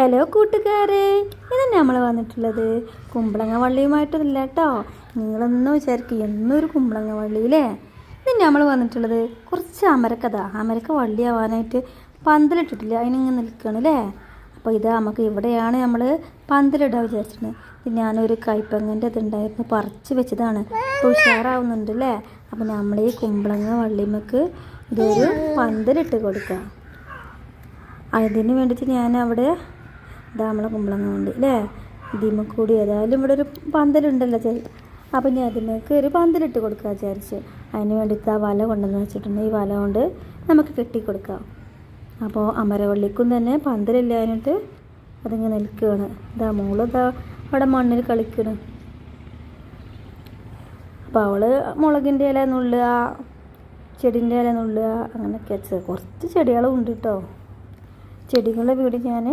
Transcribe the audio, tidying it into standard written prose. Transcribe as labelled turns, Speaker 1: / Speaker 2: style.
Speaker 1: Hello കൂട്ടുകാരെ, ഇന്ന് നമ്മൾ വന്നിട്ടുള്ളത് കുമ്പളങ്ങ വള്ളിയുമായിട്ടൊന്നുമില്ല കേട്ടോ. നിങ്ങളൊന്നും വിചാരിക്കും എന്നൊരു കുമ്പളങ്ങ വള്ളിയില്ലേ. ഇന്ന് നമ്മൾ വന്നിട്ടുള്ളത് കുറച്ച് അമരക്ക വള്ളിയാവാനായിട്ട് പന്തലിട്ടിട്ടില്ല, അതിനിങ്ങനെ നിൽക്കുകയാണ് അല്ലേ. അപ്പോൾ ഇത് നമുക്ക് ഇവിടെയാണ് നമ്മൾ പന്തലിടാൻ വിചാരിച്ചിട്ടുണ്ട്. ഞാനൊരു കൈപ്പങ്ങൻ്റെ ഇതുണ്ടായിരുന്നു, പറിച്ച് വെച്ചതാണ്. ഇപ്പോൾ ഉഷാറാവുന്നുണ്ട് അല്ലേ. അപ്പോൾ നമ്മൾ ഈ കുമ്പളങ്ങ വള്ളിമക്ക് ഇതൊരു പന്തലിട്ട് കൊടുക്കാം. അതിന് വേണ്ടിയിട്ട് ഞാൻ അവിടെ നമ്മളെ കുമ്പളങ്ങ വണ്ടി അല്ലേ, ഇതിമ്മ കൂടി ഏതായാലും ഇവിടെ ഒരു പന്തലുണ്ടല്ലോ അപ്പോൾ ഞാൻ അതിലേക്ക് ഒരു പന്തലിട്ട് കൊടുക്കാൻ വിചാരിച്ചു. അതിന് വേണ്ടിയിട്ട് ആ വല കൊണ്ടുവന്ന് വെച്ചിട്ടുണ്ട്. ഈ വല കൊണ്ട് നമുക്ക് കെട്ടിക്കൊടുക്കാം. അപ്പോൾ അമരവള്ളിക്കും തന്നെ പന്തലില്ലാഞ്ഞിട്ട് അതിങ്ങനെ നിൽക്കുകയാണ്. മോളിതാ അവിടെ മണ്ണിൽ കളിക്കണം. അപ്പോൾ അവൾ മുളകിൻ്റെ ഇല നുള്ളുക, ചെടീൻ്റെ ഇല നുള്ളുക, അങ്ങനെയൊക്കെ വെച്ചത്. കുറച്ച് ചെടികളും ഉണ്ട് കേട്ടോ. ചെടികളുടെ വീട് ഞാൻ